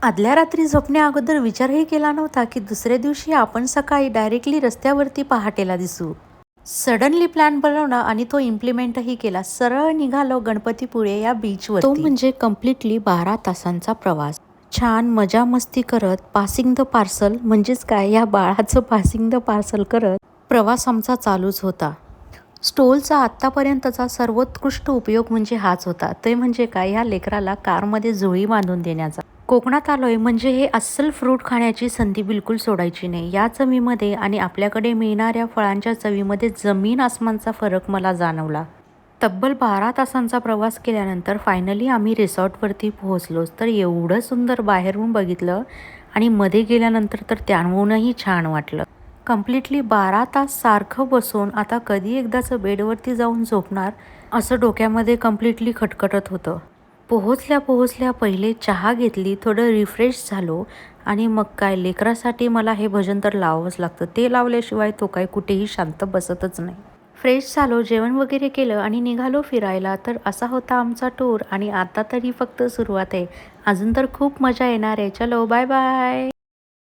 आदल्या रात्री झोपण्या अगोदर विचारही केला नव्हता की दुसऱ्या दिवशी आपण सकाळी डायरेक्टली रस्त्यावरती पहाटेला दिसू. सडनली प्लॅन बनवला आणि तो इम्प्लिमेंटही केला. सरळ निघालो गणपतीपुळे या बीचवर. तो म्हणजे कम्प्लिटली 12 तासांचा प्रवास. छान मजा मस्ती करत पासिंग द पार्सल म्हणजेच काय या बाळाचं पासिंग द पार्सल करत प्रवास आमचा चालूच होता. स्टोलचा आत्तापर्यंतचा सर्वोत्कृष्ट उपयोग म्हणजे हाच होता. ते म्हणजे काय, ह्या लेकराला कारमध्ये झोळी बांधून देण्याचा. कोकणात आलोय म्हणजे हे अस्सल फ्रूट खाण्याची संधी बिलकुल सोडायची नाही. या चवीमध्ये आणि आपल्याकडे मिळणाऱ्या फळांच्या चवीमध्ये जमीन आसमानचा फरक मला जाणवला. तब्बल 12 तासांचा प्रवास केल्यानंतर फायनली आम्ही रिसॉर्टवरती पोहोचलोच. तर एवढं सुंदर बाहेरून बघितलं आणि मध्ये गेल्यानंतर तर त्याहूनही छान वाटलं. कम्प्लिटली 12 तास सारखं बसून आता कधी एकदाचं बेडवरती जाऊन झोपणार असं डोक्यामध्ये कम्प्लिटली खटखटत होतं. पोहोचल्या पहिले चहा घेतली, थोडं रिफ्रेश झालो आणि मग काय, लेकरासाठी मला हे भजन तर लावावंच लागतं. ते लावल्याशिवाय तो काय कुठेही शांत बसतच नाही. फ्रेश झालो, जेवण वगैरे केलं आणि निघालो फिरायला. तर असा होता आमचा टूर आणि आता तरी फक्त सुरुवात आहे. अजून तर खूप मजा येणार आहे. चलो बाय बाय.